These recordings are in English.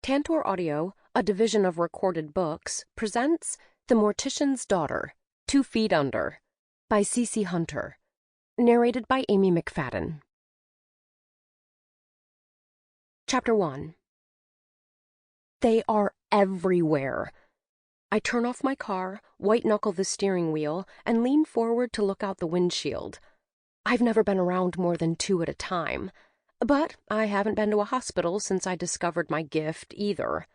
Tantor Audio, a division of Recorded Books, presents The Mortician's Daughter, 2 Feet Under, by C.C. Hunter, narrated by Amy Mcfadden. Chapter 1. They are everywhere. I turn off my car, white-knuckle the steering wheel, and lean forward to look out the windshield. I've never been around more than 2 at a time. But I haven't been to a hospital since I discovered my gift, either.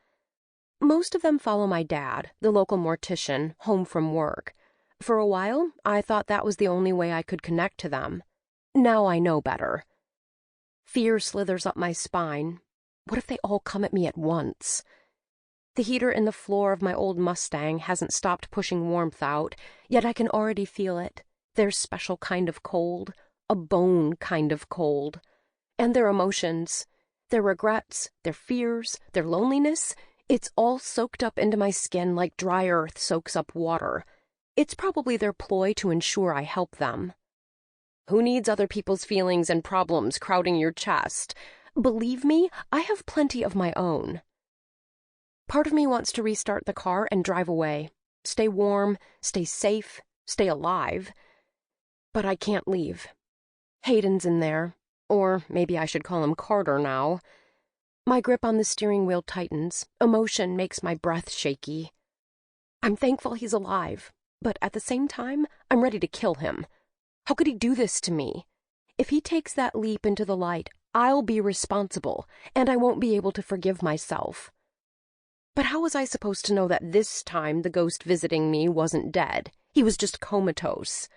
Most of them follow my dad, the local mortician, home from work. For a while, I thought that was the only way I could connect to them. Now I know better. Fear slithers up my spine. What if they all come at me at once? The heater in the floor of my old Mustang hasn't stopped pushing warmth out, yet I can already feel it. Their special kind of cold, a bone kind of cold. And their emotions, their regrets, their fears, their loneliness, it's all soaked up into my skin like dry earth soaks up water. It's probably their ploy to ensure I help them. Who needs other people's feelings and problems crowding your chest? Believe me, I have plenty of my own. Part of me wants to restart the car and drive away. Stay warm, stay safe, stay alive. But I can't leave. Hayden's in there. Or maybe I should call him Carter now. My grip on the steering wheel tightens. Emotion makes my breath shaky. I'm thankful he's alive, but at the same time, I'm ready to kill him. How could he do this to me? If he takes that leap into the light, I'll be responsible, and I won't be able to forgive myself. But how was I supposed to know that this time the ghost visiting me wasn't dead? He was just comatose.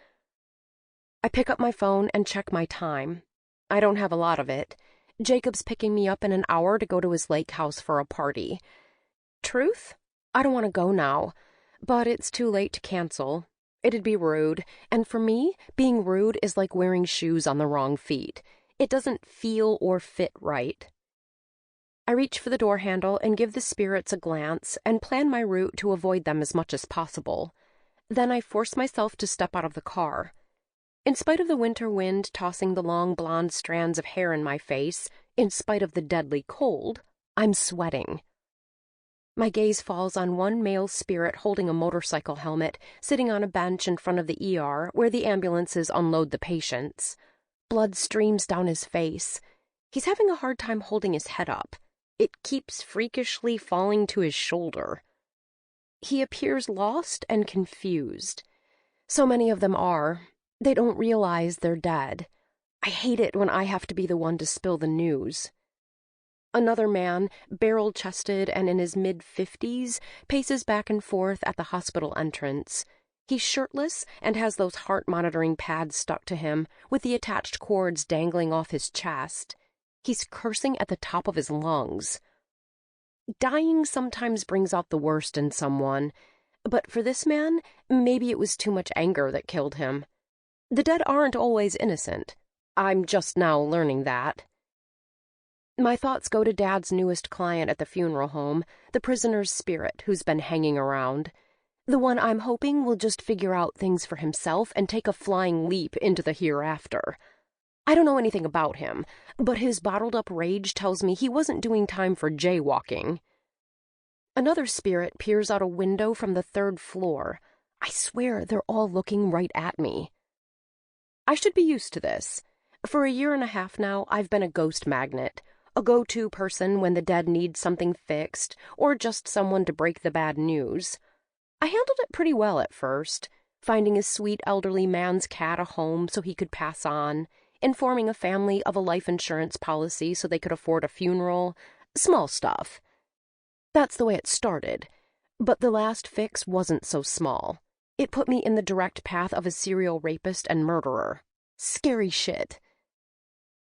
I pick up my phone and check my time. I don't have a lot of it. Jacob's picking me up in an hour to go to his lake house for a party. Truth? I don't want to go now, but it's too late to cancel. It'd be rude, and for me, being rude is like wearing shoes on the wrong feet. It doesn't feel or fit right. I reach for the door handle and give the spirits a glance and plan my route to avoid them as much as possible. Then I force myself to step out of the car. In spite of the winter wind tossing the long blonde strands of hair in my face, in spite of the deadly cold, I'm sweating. My gaze falls on one male spirit holding a motorcycle helmet, sitting on a bench in front of the ER where the ambulances unload the patients. Blood streams down his face. He's having a hard time holding his head up. It keeps freakishly falling to his shoulder. He appears lost and confused. So many of them are. They don't realize they're dead. I hate it when I have to be the one to spill the news. Another man, barrel-chested and in his mid-50s, paces back and forth at the hospital entrance. He's shirtless and has those heart-monitoring pads stuck to him, with the attached cords dangling off his chest. He's cursing at the top of his lungs. Dying sometimes brings out the worst in someone, but for this man, maybe it was too much anger that killed him. The dead aren't always innocent. I'm just now learning that. My thoughts go to Dad's newest client at the funeral home, the prisoner's spirit who's been hanging around. The one I'm hoping will just figure out things for himself and take a flying leap into the hereafter. I don't know anything about him, but his bottled-up rage tells me he wasn't doing time for jaywalking. Another spirit peers out a window from the 3rd floor. I swear they're all looking right at me. I should be used to this. For a year and a half now, I've been a ghost magnet, a go-to person when the dead need something fixed, or just someone to break the bad news. I handled it pretty well at first, finding a sweet elderly man's cat a home so he could pass on, informing a family of a life insurance policy so they could afford a funeral, small stuff. That's the way it started, but the last fix wasn't so small. It put me in the direct path of a serial rapist and murderer. Scary shit.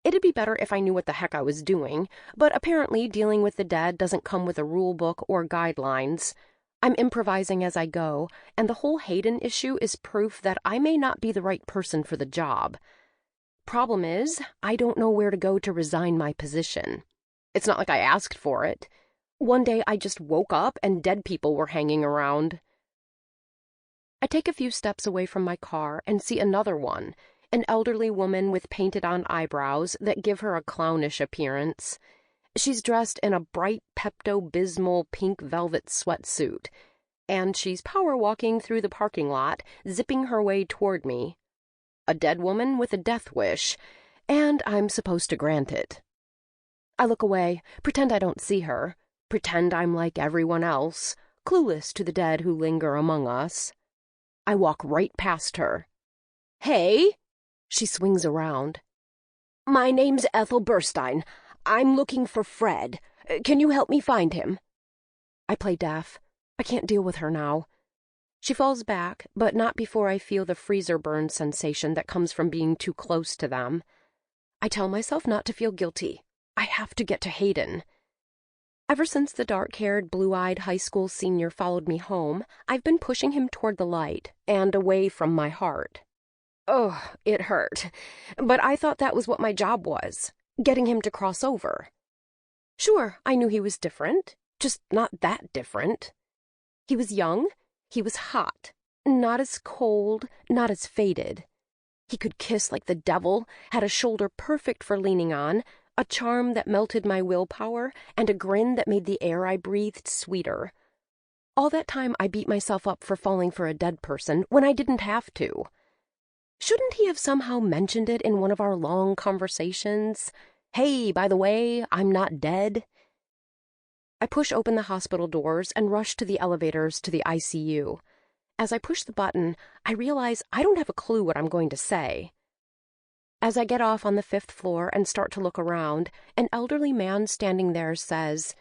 It'd be better if I knew what the heck I was doing, but apparently dealing with the dead doesn't come with a rule book or guidelines. I'm improvising as I go, and the whole Hayden issue is proof that I may not be the right person for the job. Problem is, I don't know where to go to resign my position. It's not like I asked for it. One day I just woke up and dead people were hanging around. I take a few steps away from my car and see another one, an elderly woman with painted-on eyebrows that give her a clownish appearance. She's dressed in a bright Pepto-Bismol pink velvet sweatsuit, and she's power walking through the parking lot, zipping her way toward me. A dead woman with a death wish, and I'm supposed to grant it. I look away, pretend I don't see her, pretend I'm like everyone else, clueless to the dead who linger among us. I walk right past her. "Hey!" She swings around. "My name's Ethel Burstein. I'm looking for Fred. Can you help me find him?" I play deaf. I can't deal with her now. She falls back, but not before I feel the freezer burn sensation that comes from being too close to them. I tell myself not to feel guilty. I have to get to Hayden. Ever since the dark-haired, blue-eyed high school senior followed me home, I've been pushing him toward the light and away from my heart. Oh, it hurt. But I thought that was what my job was, getting him to cross over. Sure, I knew he was different, just not that different. He was young, he was hot, not as cold, not as faded. He could kiss like the devil, had a shoulder perfect for leaning on, a charm that melted my willpower, and a grin that made the air I breathed sweeter. All that time I beat myself up for falling for a dead person when I didn't have to. Shouldn't he have somehow mentioned it in one of our long conversations? Hey, by the way, I'm not dead. I push open the hospital doors and rush to the elevators to the ICU. As I push the button, I realize I don't have a clue what I'm going to say. As I get off on the 5th floor and start to look around, an elderly man standing there says,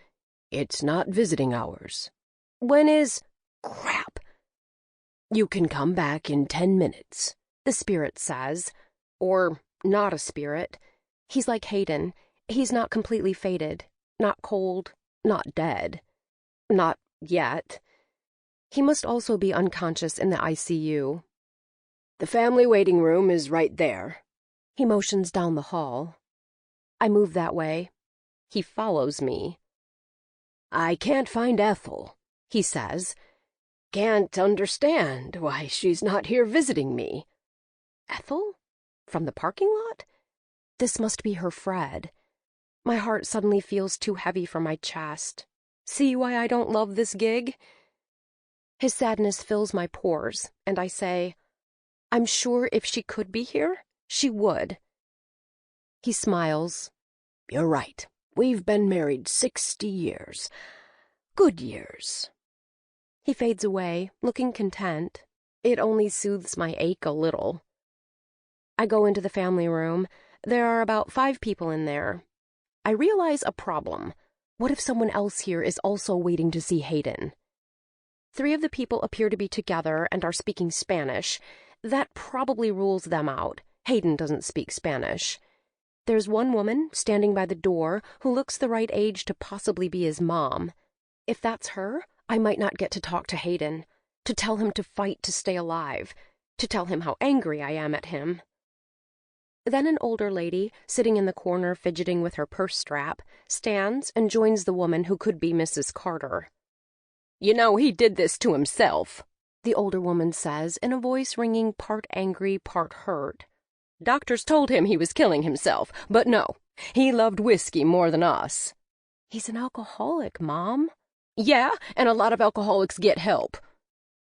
"It's not visiting hours." "When is—" Crap! "You can come back in 10 minutes, the spirit says. Or not a spirit. He's like Hayden. He's not completely faded, not cold, not dead. Not yet. He must also be unconscious in the ICU. "The family waiting room is right there." He motions down the hall. I move that way. He follows me. "I can't find Ethel," he says. "Can't understand why she's not here visiting me." Ethel? From the parking lot? This must be her Fred. My heart suddenly feels too heavy for my chest. See why I don't love this gig? His sadness fills my pores, and I say, "I'm sure if she could be here, she would." He smiles. "You're right. We've been married 60 years. Good years." He fades away, looking content. It only soothes my ache a little. I go into the family room. There are about 5 people in there. I realize a problem. What if someone else here is also waiting to see Hayden? 3 of the people appear to be together and are speaking Spanish. That probably rules them out. Hayden doesn't speak Spanish. There's one woman standing by the door who looks the right age to possibly be his mom. If that's her, I might not get to talk to Hayden, to tell him to fight to stay alive, to tell him how angry I am at him. Then an older lady, sitting in the corner fidgeting with her purse strap, stands and joins the woman who could be Mrs. Carter. "You know, he did this to himself," the older woman says in a voice ringing part angry, part hurt. "Doctors told him he was killing himself, but no, he loved whiskey more than us." "He's an alcoholic, Mom." "Yeah, and a lot of alcoholics get help."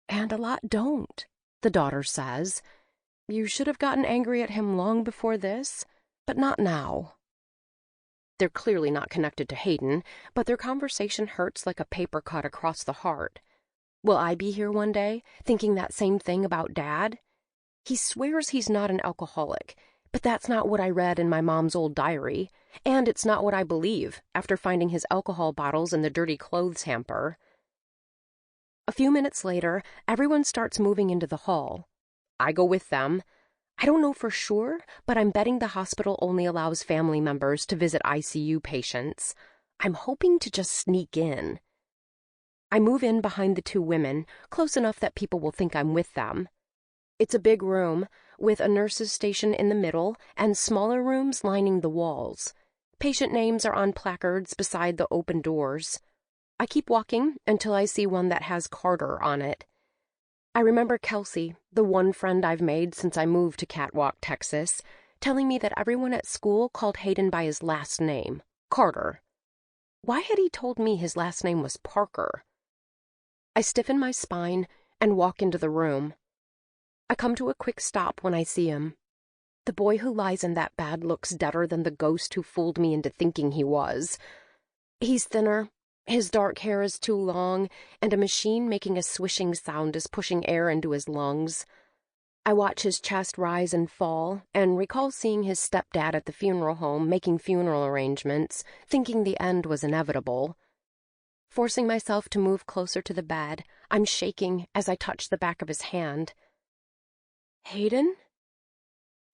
"And a lot don't," the daughter says. "You should have gotten angry at him long before this, but not now." They're clearly not connected to Hayden, but their conversation hurts like a paper cut across the heart. Will I be here one day, thinking that same thing about Dad? He swears he's not an alcoholic, but that's not what I read in my mom's old diary, and it's not what I believe after finding his alcohol bottles in the dirty clothes hamper. A few minutes later, everyone starts moving into the hall. I go with them. I don't know for sure, but I'm betting the hospital only allows family members to visit ICU patients. I'm hoping to just sneak in. I move in behind the 2 women, close enough that people will think I'm with them. It's a big room, with a nurse's station in the middle and smaller rooms lining the walls. Patient names are on placards beside the open doors. I keep walking until I see one that has Carter on it. I remember Kelsey, the one friend I've made since I moved to Catwalk, Texas, telling me that everyone at school called Hayden by his last name, Carter. Why had he told me his last name was Parker? I stiffen my spine and walk into the room. I come to a quick stop when I see him. The boy who lies in that bed looks deader than the ghost who fooled me into thinking he was. He's thinner, his dark hair is too long, and a machine making a swishing sound is pushing air into his lungs. I watch his chest rise and fall, and recall seeing his stepdad at the funeral home making funeral arrangements, thinking the end was inevitable. Forcing myself to move closer to the bed, I'm shaking as I touch the back of his hand. Hayden?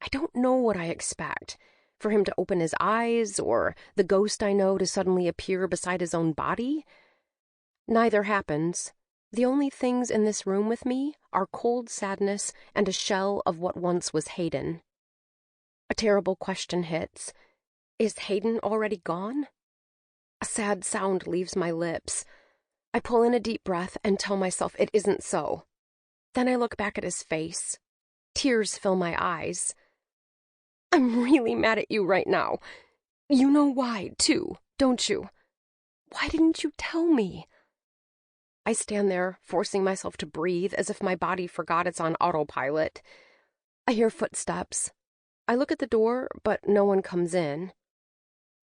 I don't know what I expect. For him to open his eyes, or the ghost I know to suddenly appear beside his own body? Neither happens. The only things in this room with me are cold sadness and a shell of what once was Hayden. A terrible question hits. Is Hayden already gone? A sad sound leaves my lips. I pull in a deep breath and tell myself it isn't so. Then I look back at his face. Tears fill my eyes. I'm really mad at you right now. You know why, too, don't you? Why didn't you tell me? I stand there, forcing myself to breathe as if my body forgot it's on autopilot. I hear footsteps. I look at the door, but no one comes in.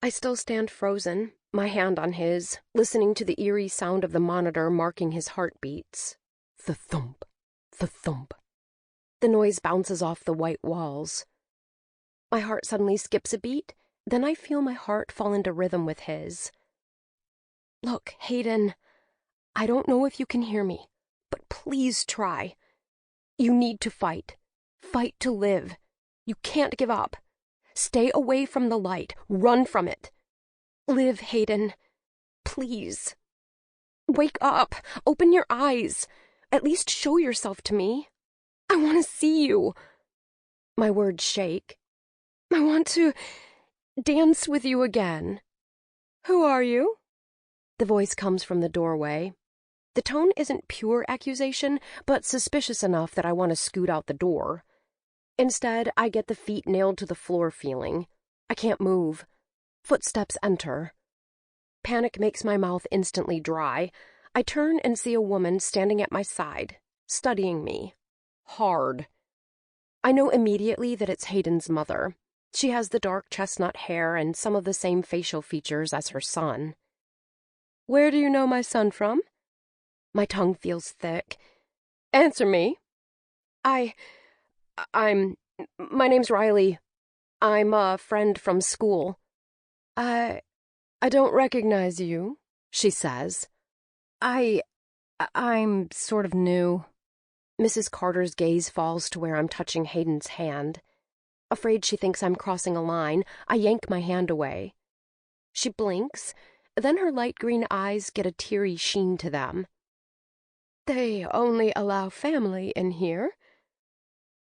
I still stand frozen, my hand on his, listening to the eerie sound of the monitor marking his heartbeats. The thump, the thump. The noise bounces off the white walls. My heart suddenly skips a beat, then I feel my heart fall into rhythm with his. Look, Hayden, I don't know if you can hear me, but please try. You need to fight. Fight to live. You can't give up. Stay away from the light. Run from it. Live, Hayden. Please. Wake up. Open your eyes. At least show yourself to me. I want to see you. My words shake. I want to dance with you again. Who are you? The voice comes from the doorway. The tone isn't pure accusation, but suspicious enough that I want to scoot out the door. Instead, I get the feet nailed to the floor feeling. I can't move. Footsteps enter. Panic makes my mouth instantly dry. I turn and see a woman standing at my side, studying me. Hard. I know immediately that it's Hayden's mother. She has the dark chestnut hair and some of the same facial features as her son. Where do you know my son from? My tongue feels thick. Answer me. My name's Riley. I'm a friend from school. I don't recognize you, she says. I'm sort of new. Mrs. Carter's gaze falls to where I'm touching Hayden's hand. Afraid she thinks I'm crossing a line, I yank my hand away. She blinks, then her light green eyes get a teary sheen to them. They only allow family in here.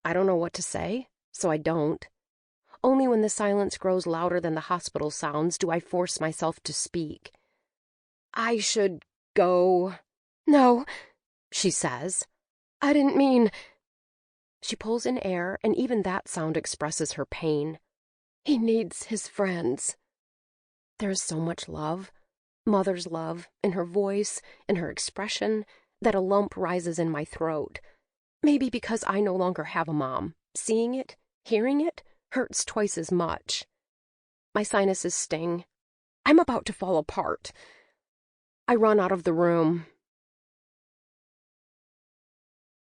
I don't know what to say, so I don't. Only when the silence grows louder than the hospital sounds do I force myself to speak. I should go. No, she says. I didn't mean... She pulls in air, and even that sound expresses her pain. He needs his friends. There is so much love, mother's love, in her voice, in her expression, that a lump rises in my throat. Maybe because I no longer have a mom. Seeing it, hearing it, hurts twice as much. My sinuses sting. I'm about to fall apart. I run out of the room.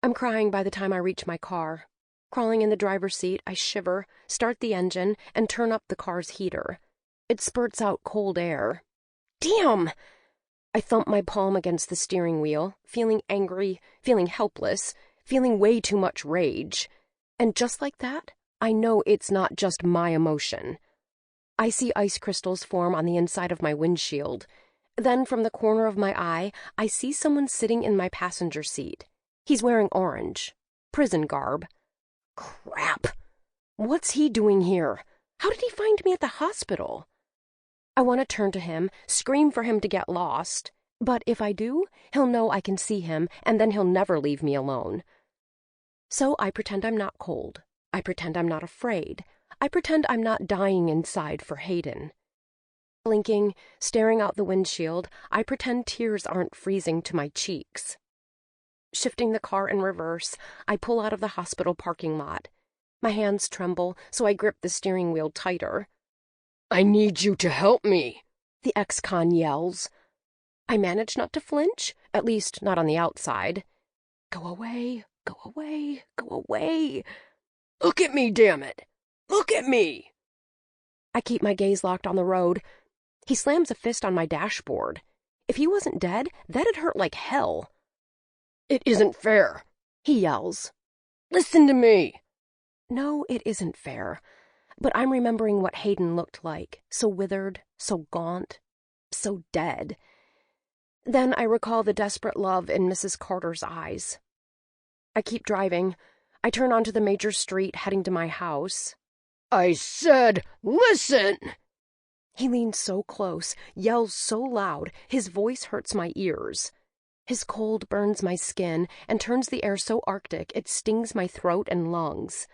I'm crying by the time I reach my car. Crawling in the driver's seat, I shiver, start the engine, and turn up the car's heater. It spurts out cold air. Damn! I thump my palm against the steering wheel, feeling angry, feeling helpless, feeling way too much rage. And just like that, I know it's not just my emotion. I see ice crystals form on the inside of my windshield. Then from the corner of my eye, I see someone sitting in my passenger seat. He's wearing orange. Prison garb. Crap! What's he doing here? How did he find me at the hospital? I want to turn to him, scream for him to get lost. But if I do, he'll know I can see him, and then he'll never leave me alone. So I pretend I'm not cold. I pretend I'm not afraid. I pretend I'm not dying inside for Hayden. Blinking, staring out the windshield, I pretend tears aren't freezing to my cheeks. Shifting the car in reverse, I pull out of the hospital parking lot. My hands tremble, so I grip the steering wheel tighter. "I need you to help me," the ex-con yells. I manage not to flinch, at least not on the outside. "Go away, go away, go away." "Look at me, damn it! Look at me!" I keep my gaze locked on the road. He slams a fist on my dashboard. If he wasn't dead, that'd hurt like hell. "It isn't fair," he yells. "Listen to me." No, it isn't fair. But I'm remembering what Hayden looked like, so withered, so gaunt, so dead. Then I recall the desperate love in Mrs. Carter's eyes. I keep driving. I turn onto the major street, heading to my house. "I said, listen!" He leans so close, yells so loud, his voice hurts my ears. His cold burns my skin and turns the air so arctic it stings my throat and lungs.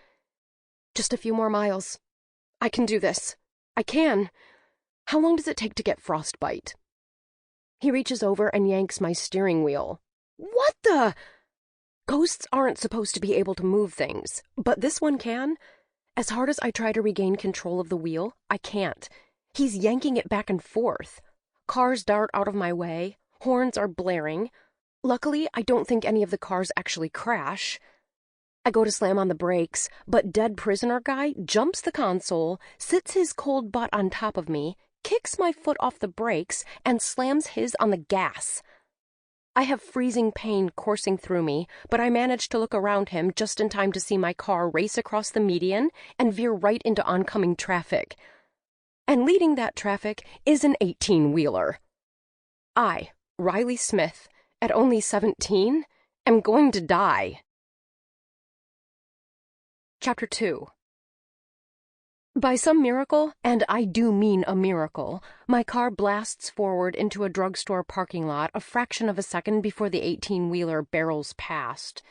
"Just a few more miles. I can do this. I can. How long does it take to get frostbite?" He reaches over and yanks my steering wheel. What the? Ghosts aren't supposed to be able to move things, but this one can. As hard as I try to regain control of the wheel, I can't. He's yanking it back and forth. Cars dart out of my way. Horns are blaring. Luckily, I don't think any of the cars actually crash. I go to slam on the brakes, but dead prisoner guy jumps the console, sits his cold butt on top of me, kicks my foot off the brakes, and slams his on the gas. I have freezing pain coursing through me, but I manage to look around him just in time to see my car race across the median and veer right into oncoming traffic. And leading that traffic is an 18-wheeler. I, Riley Smith, at only 17, am going to die. Chapter 2. By some miracle, and I do mean a miracle, my car blasts forward into a drugstore parking lot a fraction of a second before the 18-wheeler barrels past.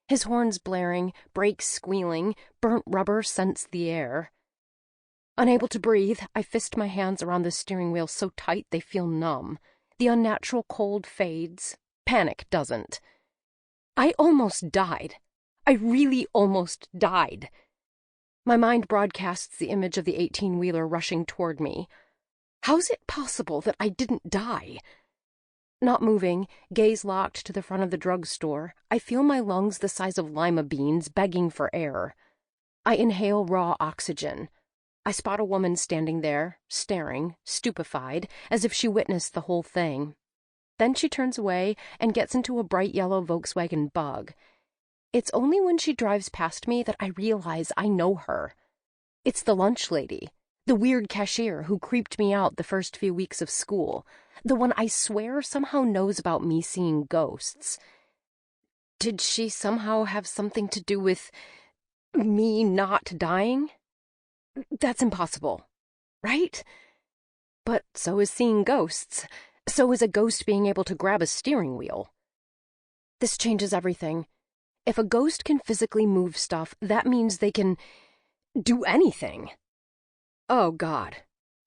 His horns blaring, brakes squealing, burnt rubber scents the air. Unable to breathe, I fist my hands around the steering wheel so tight they feel numb. The unnatural cold fades. Panic doesn't. I almost died. I really almost died. My mind broadcasts the image of the 18-wheeler rushing toward me. How's it possible that I didn't die? Not moving, gaze locked to the front of the drugstore, I feel my lungs the size of lima beans begging for air. I inhale raw oxygen. I spot a woman standing there, staring, stupefied, as if she witnessed the whole thing. Then she turns away and gets into a bright yellow Volkswagen Bug. It's only when she drives past me that I realize I know her. It's the lunch lady, the weird cashier who creeped me out the first few weeks of school, the one I swear somehow knows about me seeing ghosts. Did she somehow have something to do with me not dying? That's impossible, right? But so is seeing ghosts. So is a ghost being able to grab a steering wheel. This changes everything. If a ghost can physically move stuff, that means they can do anything. Oh, God.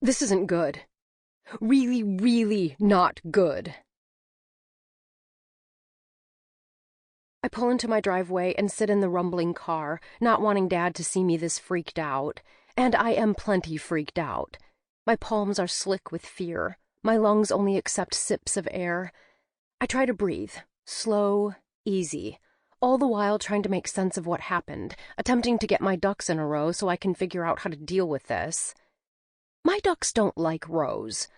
This isn't good. Really, really not good. I pull into my driveway and sit in the rumbling car, not wanting Dad to see me this freaked out. And I am plenty freaked out. My palms are slick with fear. My lungs only accept sips of air. I try to breathe, slow, easy, all the while trying to make sense of what happened, attempting to get my ducks in a row so I can figure out how to deal with this. My ducks don't like rows.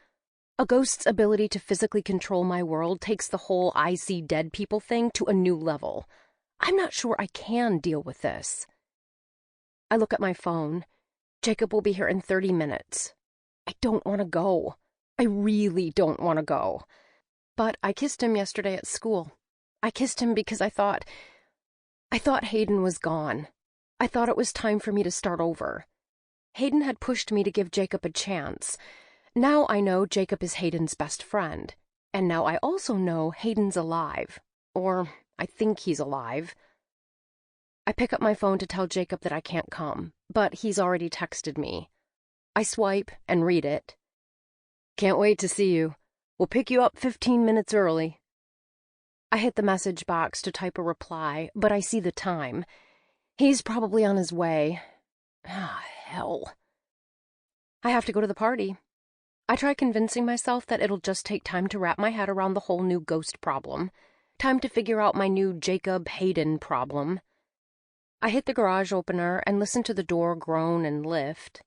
A ghost's ability to physically control my world takes the whole I see dead people thing to a new level. I'm not sure I can deal with this. I look at my phone. Jacob will be here in 30 minutes. I don't want to go. I really don't want to go. But I kissed him yesterday at school. I kissed him because I thought Hayden was gone. I thought it was time for me to start over. Hayden had pushed me to give Jacob a chance. Now I know Jacob is Hayden's best friend. And now I also know Hayden's alive. Or I think he's alive. I pick up my phone to tell Jacob that I can't come, but he's already texted me. I swipe and read it. Can't wait to see you. We'll pick you up 15 minutes early. I hit the message box to type a reply, but I see the time. He's probably on his way. Ah, hell. I have to go to the party. I try convincing myself that it'll just take time to wrap my head around the whole new ghost problem. Time to figure out my new Jacob Hayden problem. I hit the garage opener and listen to the door groan and lift.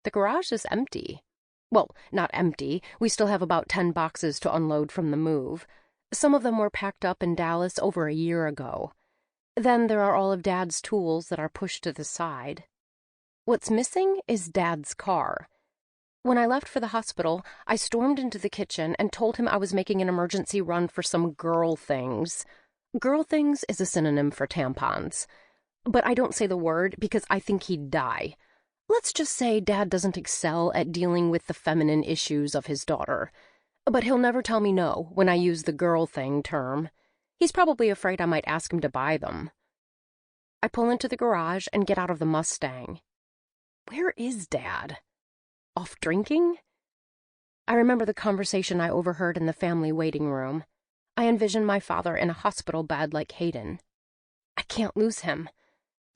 The garage is empty. Well, not empty. We still have about 10 boxes to unload from the move. Some of them were packed up in Dallas over a year ago. Then there are all of Dad's tools that are pushed to the side. What's missing is Dad's car. When I left for the hospital, I stormed into the kitchen and told him I was making an emergency run for some girl things. Girl things is a synonym for tampons. But I don't say the word because I think he'd die. Let's just say Dad doesn't excel at dealing with the feminine issues of his daughter. But he'll never tell me no when I use the girl thing term. He's probably afraid I might ask him to buy them. I pull into the garage and get out of the Mustang. Where is Dad? Off drinking? I remember the conversation I overheard in the family waiting room. I envision my father in a hospital bed like Hayden. I can't lose him.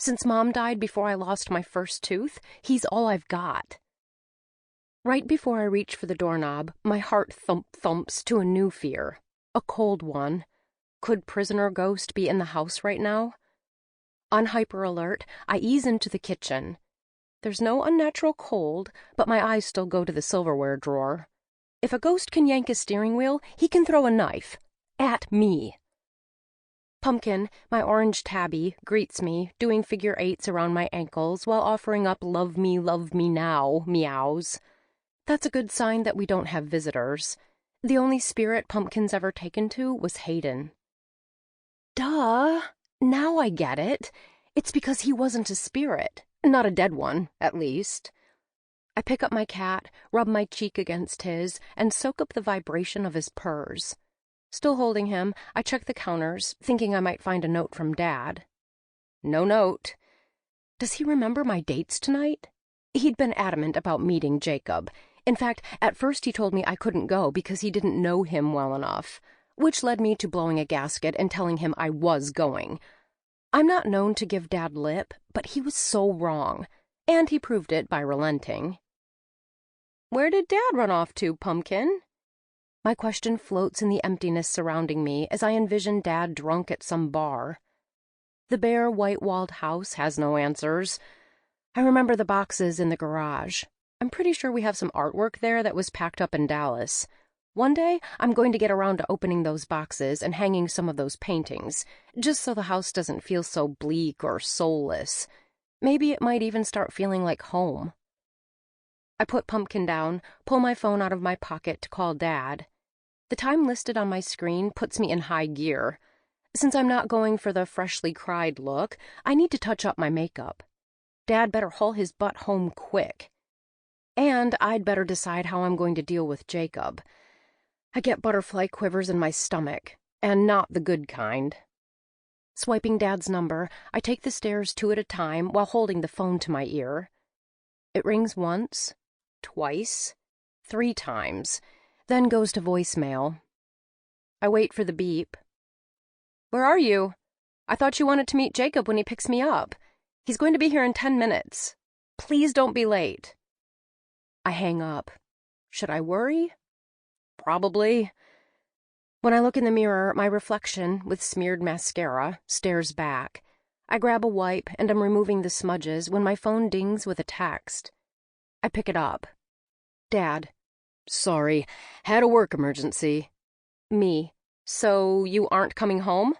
Since Mom died before I lost my first tooth, he's all I've got. Right before I reach for the doorknob, my heart thumps to a new fear. A cold one. Could prisoner ghost be in the house right now? On hyper alert, I ease into the kitchen. There's no unnatural cold, but my eyes still go to the silverware drawer. If a ghost can yank a steering wheel, he can throw a knife. At me. Pumpkin, my orange tabby, greets me, doing figure eights around my ankles while offering up love me now meows. That's a good sign that we don't have visitors. The only spirit Pumpkin's ever taken to was Hayden. Duh! Now I get it. It's because he wasn't a spirit. Not a dead one, at least. I pick up my cat, rub my cheek against his, and soak up the vibration of his purrs. Still holding him, I check the counters, thinking I might find a note from Dad. No note. Does he remember my dates tonight? He'd been adamant about meeting Jacob. In fact, at first he told me I couldn't go because he didn't know him well enough, which led me to blowing a gasket and telling him I was going. I'm not known to give Dad lip, but he was so wrong, and he proved it by relenting. Where did Dad run off to, Pumpkin? My question floats in the emptiness surrounding me as I envision Dad drunk at some bar. The bare, white-walled house has no answers. I remember the boxes in the garage. I'm pretty sure we have some artwork there that was packed up in Dallas. One day, I'm going to get around to opening those boxes and hanging some of those paintings, just so the house doesn't feel so bleak or soulless. Maybe it might even start feeling like home. I put Pumpkin down, pull my phone out of my pocket to call Dad. The time listed on my screen puts me in high gear. Since I'm not going for the freshly cried look, I need to touch up my makeup. Dad better haul his butt home quick. And I'd better decide how I'm going to deal with Jacob. I get butterfly quivers in my stomach, and not the good kind. Swiping Dad's number, I take the stairs 2 at a time while holding the phone to my ear. It rings once, twice, 3 times, then goes to voicemail. I wait for the beep. Where are you? I thought you wanted to meet Jacob when he picks me up. He's going to be here in 10 minutes. Please don't be late. I hang up. Should I worry? Probably. When I look in the mirror, my reflection, with smeared mascara, stares back. I grab a wipe and am removing the smudges when my phone dings with a text. I pick it up. Dad. Sorry, had a work emergency. Me. So you aren't coming home?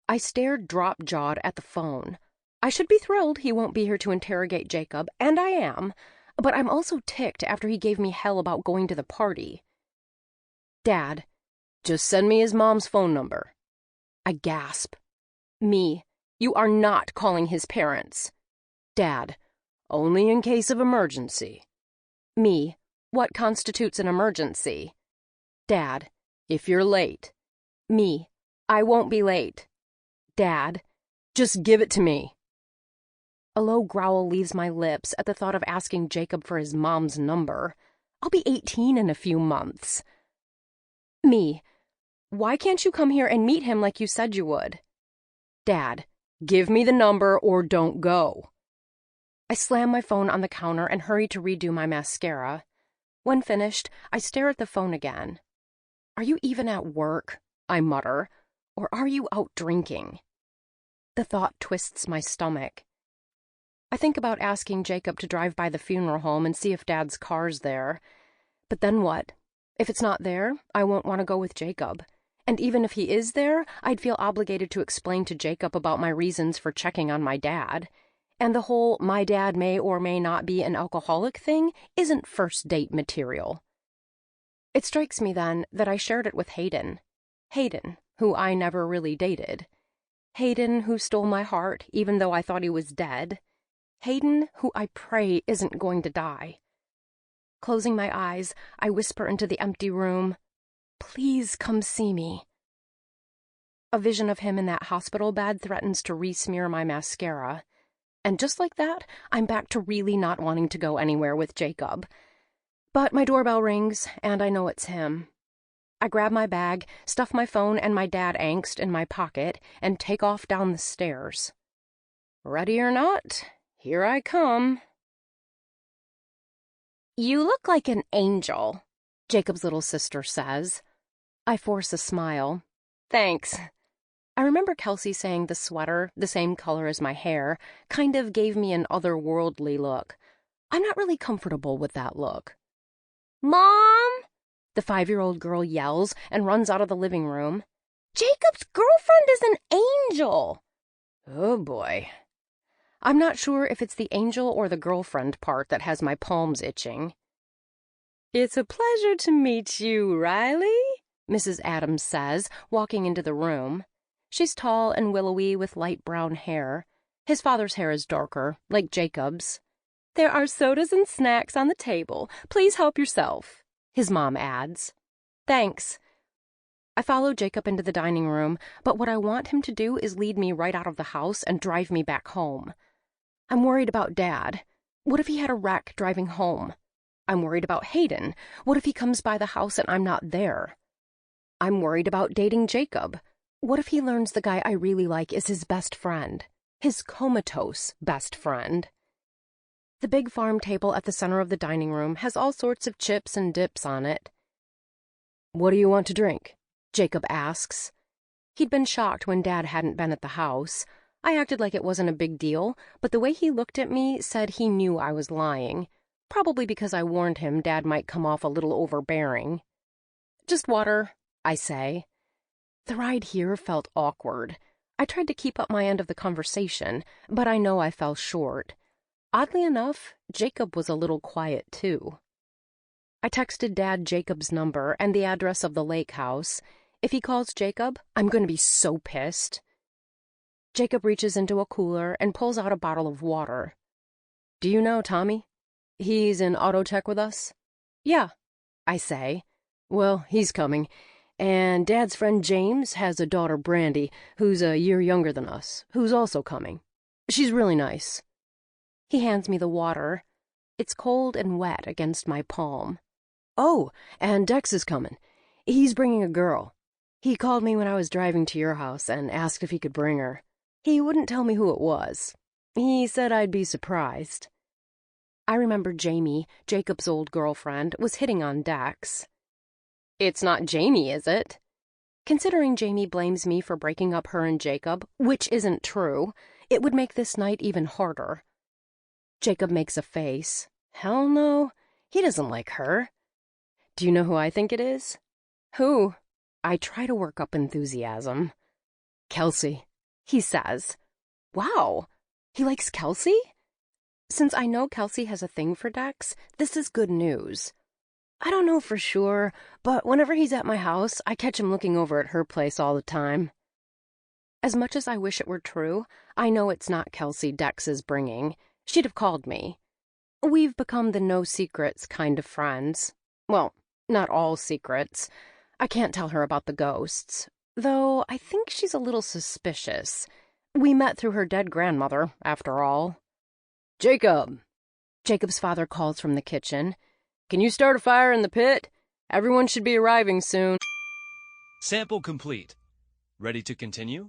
I stared drop-jawed at the phone. I should be thrilled he won't be here to interrogate Jacob, and I am, but I'm also ticked after he gave me hell about going to the party. Dad. Just send me his mom's phone number. I gasp. Me. You are not calling his parents. Dad. Only in case of emergency. Me. What constitutes an emergency? Dad. If you're late. Me. I won't be late. Dad. Just give it to me. A low growl leaves my lips at the thought of asking Jacob for his mom's number. I'll be 18 in a few months. Me, why can't you come here and meet him like you said you would? Dad, give me the number or don't go. I slam my phone on the counter and hurry to redo my mascara. When finished, I stare at the phone again. Are you even at work? I mutter. Or are you out drinking? The thought twists my stomach. I think about asking Jacob to drive by the funeral home and see if Dad's car's there. But then what? If it's not there, I won't want to go with Jacob. And even if he is there, I'd feel obligated to explain to Jacob about my reasons for checking on my dad. And the whole my dad may or may not be an alcoholic thing isn't first date material. It strikes me then that I shared it with Hayden. Hayden, who I never really dated. Hayden, who stole my heart even though I thought he was dead. Hayden, who I pray isn't going to die. Closing my eyes, I whisper into the empty room, "Please come see me." A vision of him in that hospital bed threatens to re-smear my mascara. And just like that, I'm back to really not wanting to go anywhere with Jacob. But my doorbell rings, and I know it's him. I grab my bag, stuff my phone and my dad angst in my pocket, and take off down the stairs. Ready or not, here I come. "You look like an angel," Jacob's little sister says. I force a smile. Thanks. I remember Kelsey saying the sweater, the same color as my hair, kind of gave me an otherworldly look. I'm not really comfortable with that look. "Mom!" the 5-year-old girl yells and runs out of the living room. "Jacob's girlfriend is an angel!" Oh boy. I'm not sure if it's the angel or the girlfriend part that has my palms itching. "It's a pleasure to meet you, Riley," Mrs. Adams says, walking into the room. She's tall and willowy with light brown hair. His father's hair is darker, like Jacob's. "There are sodas and snacks on the table. Please help yourself," his mom adds. Thanks. I follow Jacob into the dining room, but what I want him to do is lead me right out of the house and drive me back home. I'm worried about Dad. What if he had a wreck driving home? I'm worried about Hayden. What if he comes by the house and I'm not there? I'm worried about dating Jacob. What if he learns the guy I really like is his best friend? His comatose best friend. The big farm table at the center of the dining room has all sorts of chips and dips on it. "What do you want to drink?" Jacob asks. He'd been shocked when Dad hadn't been at the house. I acted like it wasn't a big deal, but the way he looked at me said he knew I was lying. Probably because I warned him Dad might come off a little overbearing. "Just water," I say. The ride here felt awkward. I tried to keep up my end of the conversation, but I know I fell short. Oddly enough, Jacob was a little quiet too. I texted Dad Jacob's number and the address of the lake house. If he calls Jacob, I'm going to be so pissed. Jacob reaches into a cooler and pulls out a bottle of water. "Do you know Tommy? He's in auto tech with us?" "Yeah," I say. "Well, he's coming. And Dad's friend James has a daughter, Brandy, who's a year younger than us, who's also coming. She's really nice." He hands me the water. It's cold and wet against my palm. "Oh, and Dex is coming. He's bringing a girl. He called me when I was driving to your house and asked if he could bring her. He wouldn't tell me who it was. He said I'd be surprised." I remember Jamie, Jacob's old girlfriend, was hitting on Dex. "It's not Jamie, is it?" Considering Jamie blames me for breaking up her and Jacob, which isn't true, it would make this night even harder. Jacob makes a face. Hell no, he doesn't like her. "Do you know who I think it is?" "Who?" I try to work up enthusiasm. "Kelsey," he says. Wow, he likes Kelsey? Since I know Kelsey has a thing for Dex, this is good news. I don't know for sure, but whenever he's at my house, I catch him looking over at her place all the time. As much as I wish it were true, I know it's not Kelsey Dex is bringing. She'd have called me. We've become the no-secrets kind of friends. Well, not all secrets. I can't tell her about the ghosts, though I think she's a little suspicious. We met through her dead grandmother, after all. "Jacob!" Jacob's father calls from the kitchen. Can you start a fire in the pit? Everyone should be arriving soon. Sample complete. Ready to continue?